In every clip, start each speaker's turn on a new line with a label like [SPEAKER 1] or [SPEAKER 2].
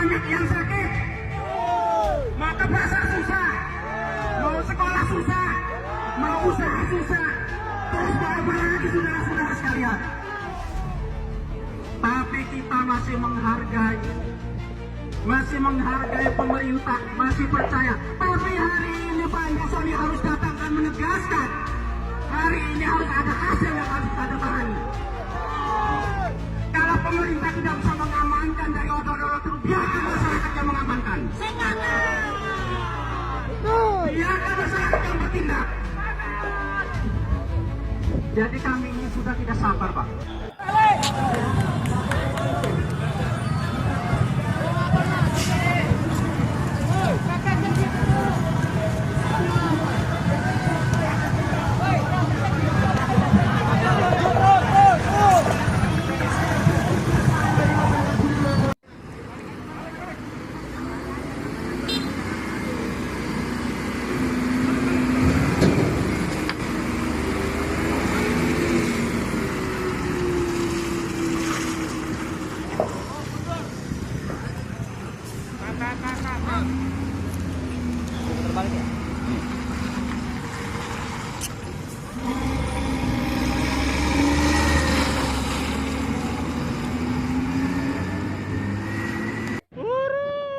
[SPEAKER 1] banyak yang sakit, mau ke pasar susah, mau sekolah susah, mau usaha susah, terus mau apa lagi saudara-saudara sekalian. Tapi kita masih menghargai pemerintah, masih percaya. Tapi hari ini Pak Yusoni harus datang dan menegaskan, hari ini harus ada hasil yang harus kita tangani. Kalau pemerintah tidak bisa mengamankan dari odol-odol itu, biarkan masyarakat yang mengamankan. Biarkan masyarakat yang bertindak. Jadi kami ini sudah tidak sabar, Pak.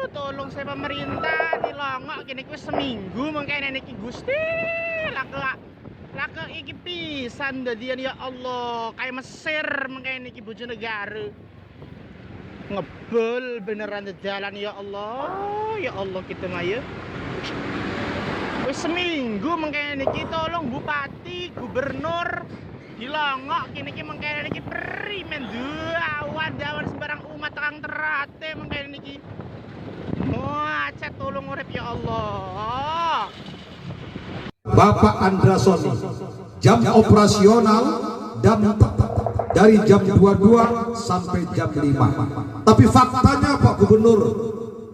[SPEAKER 2] Tolong saya pemerintah dilongok kini wis seminggu mengkene niki Gusti laka iki pisan dadian ya Allah kayak Mesir mengkene niki Bojonegoro ngebul beneran jalan ya Allah kita mah ya wis seminggu mengkene niki tolong bupati gubernur dilongok kini mengkene niki perimen awan sembarang umat terang terate mengkene niki. Wah, tolong urip ya Allah.
[SPEAKER 3] Bapak Andrasoni, jam operasional dari jam 22 sampai jam 5. Tapi faktanya Pak Gubernur,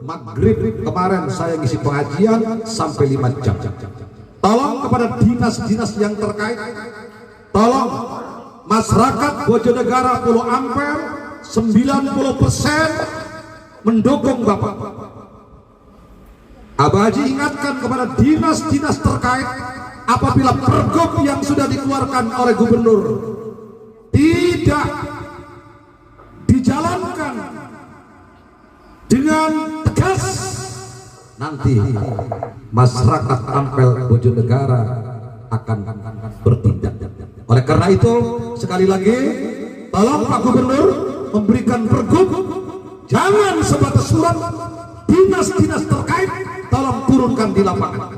[SPEAKER 3] maghrib kemarin saya ngisi pengajian sampai 5 jam. Tolong kepada dinas-dinas yang terkait, tolong masyarakat Bojonegoro Pulau Ampel 90% mendukung Bapak. Abah Haji ingatkan kepada dinas-dinas terkait, apabila pergub yang sudah dikeluarkan oleh gubernur tidak dijalankan dengan tegas, nanti masyarakat Ampel Bojonegoro akan bertindak. Oleh karena itu, sekali lagi tolong Pak Gubernur memberikan pergub, jangan sebatas surat. Dinas-dinas terkait tolong turunkan di lapangan.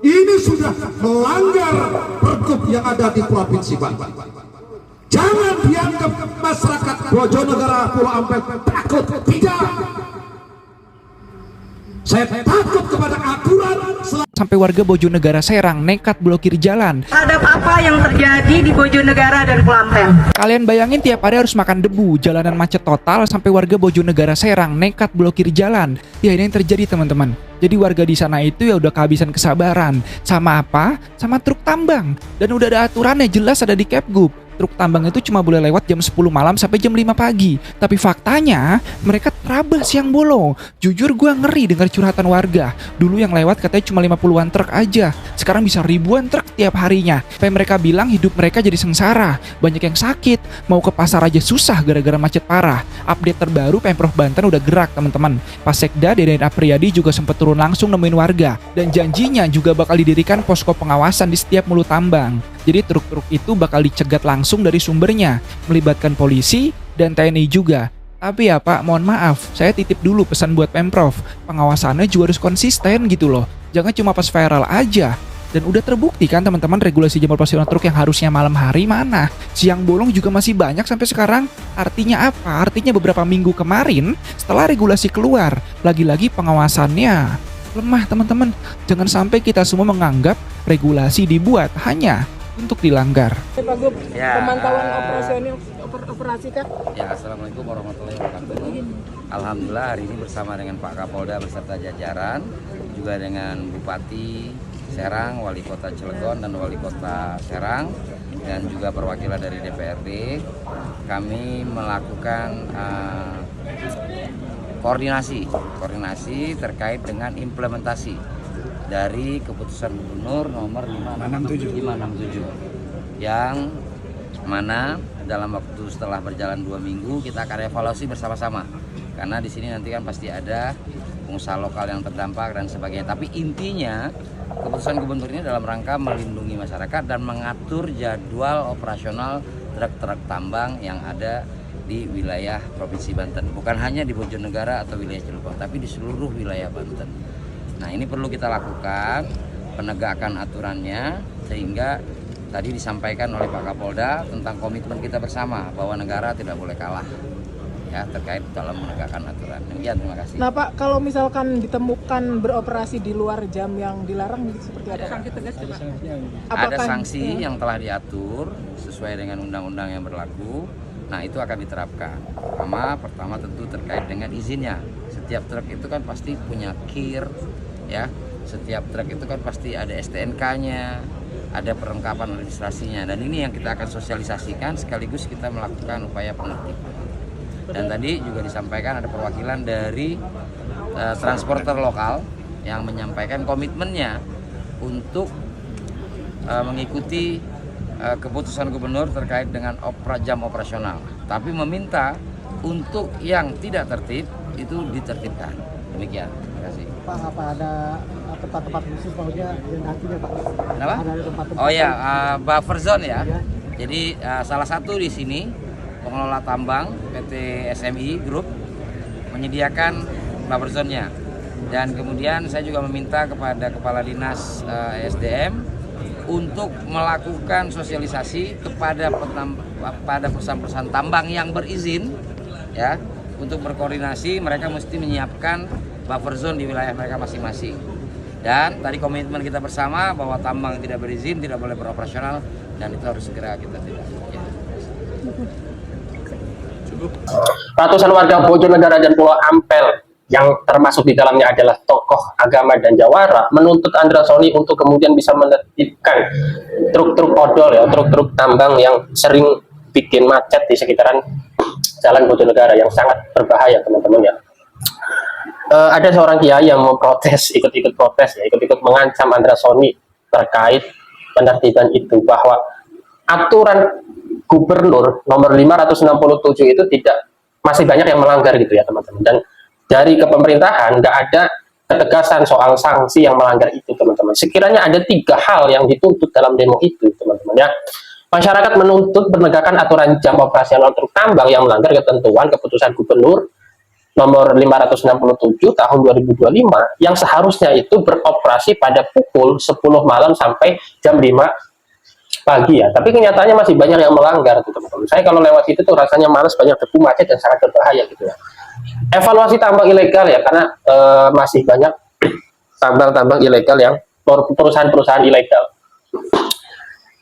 [SPEAKER 3] Ini sudah melanggar pergub yang ada di Provinsi Banten. Jangan dianggap masyarakat Bojonegoro Pulau Ampel takut, tidak. Saya takut kepada aturan.
[SPEAKER 4] Sampai warga Bojonegoro Serang nekat blokir jalan.
[SPEAKER 5] Terhadap apa yang terjadi di Bojonegoro dan Pulau Ampel.
[SPEAKER 4] Kalian bayangin tiap hari harus makan debu, jalanan macet total sampai warga Bojonegoro Serang nekat blokir jalan. Ya ini yang terjadi teman-teman. Jadi warga di sana itu ya udah kehabisan kesabaran. Sama apa? Sama truk tambang. Dan udah ada aturannya jelas ada di Kepgub. Truk tambang itu cuma boleh lewat jam 10 malam sampai jam 5 pagi. Tapi faktanya mereka terabas siang bolong. Jujur gue ngeri dengar curhatan warga. Dulu yang lewat katanya cuma 50-an truk aja. Sekarang bisa ribuan truk tiap harinya. Sampai mereka bilang hidup mereka jadi sengsara. Banyak yang sakit. Mau ke pasar aja susah gara-gara macet parah. Update terbaru Pemprov Banten udah gerak teman-teman. Pak Sekda Deden Apriyadi juga sempat turun langsung nemuin warga. Dan janjinya juga bakal didirikan posko pengawasan di setiap mulut tambang. Jadi truk-truk itu bakal dicegat langsung dari sumbernya, melibatkan polisi dan TNI juga. Tapi ya Pak, mohon maaf, saya titip dulu pesan buat Pemprov. Pengawasannya juga harus konsisten gitu loh. Jangan cuma pas viral aja. Dan udah terbukti kan teman-teman regulasi jam operasional truk yang harusnya malam hari mana? Siang bolong juga masih banyak sampai sekarang. Artinya apa? Artinya beberapa minggu kemarin setelah regulasi keluar, lagi-lagi pengawasannya lemah teman-teman. Jangan sampai kita semua menganggap regulasi dibuat hanya untuk dilanggar.
[SPEAKER 5] Pak Gub,
[SPEAKER 6] ya,
[SPEAKER 5] pemantauan operasi kah?
[SPEAKER 6] Ya, Assalamualaikum warahmatullahi wabarakatuh. Alhamdulillah hari ini bersama dengan Pak Kapolda beserta jajaran, juga dengan Bupati Serang, Wali Kota Cilegon dan Wali Kota Serang, dan juga perwakilan dari DPRD. Kami melakukan koordinasi terkait dengan implementasi dari keputusan Gubernur nomor 567 yang mana dalam waktu setelah berjalan 2 minggu kita akan evaluasi bersama-sama, karena di sini nanti kan pasti ada pengusaha lokal yang terdampak dan sebagainya. Tapi intinya keputusan Gubernur ini dalam rangka melindungi masyarakat dan mengatur jadwal operasional truk-truk tambang yang ada di wilayah Provinsi Banten, bukan hanya di Bojonegara atau wilayah Cilegon, tapi di seluruh wilayah Banten. Nah, ini perlu kita lakukan penegakan aturannya, sehingga tadi disampaikan oleh Pak Kapolda tentang komitmen kita bersama bahwa negara tidak boleh kalah ya terkait dalam menegakkan aturan. Demikian, terima kasih.
[SPEAKER 7] Nah Pak, kalau misalkan ditemukan beroperasi di luar jam yang dilarang itu seperti apa? Sanksi tegas Pak?
[SPEAKER 6] Ada sanksi yang telah diatur sesuai dengan undang-undang yang berlaku. Nah, itu akan diterapkan. Pertama tentu terkait dengan izinnya. Setiap truk itu kan pasti punya KIR ya. Setiap truk itu kan pasti ada STNK-nya, ada perlengkapan administrasinya, dan ini yang kita akan sosialisasikan sekaligus kita melakukan upaya penertiban. Dan tadi juga disampaikan ada perwakilan dari transporter lokal yang menyampaikan komitmennya untuk mengikuti keputusan Gubernur terkait dengan jam operasional, tapi meminta untuk yang tidak tertib itu ditertibkan. Demikian, terima kasih.
[SPEAKER 7] Pak, apa ada tempat-tempat khusus maksudnya yang nantinya Pak?
[SPEAKER 6] Kenapa?
[SPEAKER 7] Ada tempat-tempat
[SPEAKER 6] Oh ya, buffer zone ya. Jadi salah satu di sini pengelola tambang PT SMI Group menyediakan buffer zone-nya, dan kemudian saya juga meminta kepada Kepala Dinas SDM untuk melakukan sosialisasi kepada perusahaan-perusahaan tambang yang berizin ya, untuk berkoordinasi. Mereka mesti menyiapkan buffer zone di wilayah mereka masing-masing. Dan tadi komitmen kita bersama bahwa tambang tidak berizin tidak boleh beroperasional, dan itu harus segera kita tindak. Ya.
[SPEAKER 8] Ratusan warga Bojonegara dan Pulau Ampel yang termasuk di dalamnya adalah tokoh agama dan jawara menuntut Andra Soni untuk kemudian bisa menertibkan truk-truk odol ya, truk-truk tambang yang sering bikin macet di sekitaran Jalan Bojonegara yang sangat berbahaya, teman-teman ya. Ada seorang kiai yang memprotes, ikut-ikut protes ya, ikut-ikut mengancam Andra Soni terkait penertiban itu, bahwa aturan Gubernur nomor 567 itu masih banyak yang melanggar gitu ya, teman-teman. Dan dari kepemerintahan nggak ada ketegasan soal sanksi yang melanggar itu, teman-teman. Sekiranya ada 3 hal yang dituntut dalam demo itu, teman-teman ya. Masyarakat menuntut penegakan aturan jam operasional truk tambang yang melanggar ketentuan keputusan Gubernur nomor 567 tahun 2025 yang seharusnya itu beroperasi pada pukul 10 malam sampai jam 5 pagi ya. Tapi kenyataannya masih banyak yang melanggar, teman-teman. Saya kalau lewat itu tuh rasanya malas, banyak debu, macet, dan sangat berbahaya gitu ya. Evaluasi tambang ilegal ya, karena masih banyak tambang-tambang ilegal yang perusahaan-perusahaan ilegal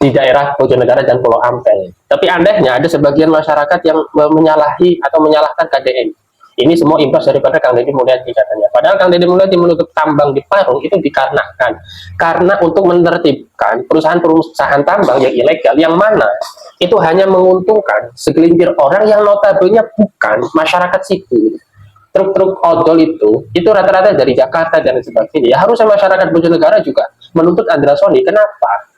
[SPEAKER 8] di daerah Bojonegara dan Pulau Ampel. Tapi anehnya ada sebagian masyarakat yang menyalahi atau menyalahkan KDM. Ini semua imbas daripada Kang Deddy Mulyadi katanya. Padahal Kang Deddy Mulyadi menutup tambang di Parung itu dikarenakan karena untuk menertibkan perusahaan-perusahaan tambang yang ilegal, yang mana itu hanya menguntungkan segelintir orang yang notabene bukan masyarakat sipil. Truk-truk odol itu rata-rata dari Jakarta dan sebagainya. Ya, harusnya masyarakat Bojonegara juga menuntut Andra Soni. Kenapa?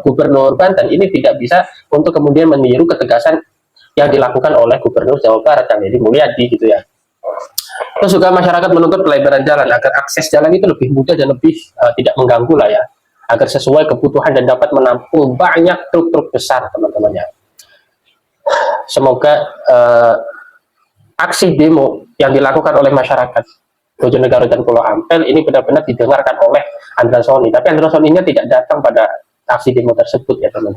[SPEAKER 8] Gubernur Banten ini tidak bisa untuk kemudian meniru ketegasan yang dilakukan oleh Gubernur Jawa Barat Kang Deddy Mulyadi gitu ya. Terus juga masyarakat menuntut pelebaran jalan agar akses jalan itu lebih mudah dan lebih tidak mengganggu lah ya, agar sesuai kebutuhan dan dapat menampung banyak truk-truk besar, teman-teman ya. Semoga aksi demo yang dilakukan oleh masyarakat Bojonegara dan Pulau Ampel ini benar-benar didengarkan oleh Andra Soni. Tapi Andra Soninya tidak datang pada aksi demo tersebut ya, teman-teman.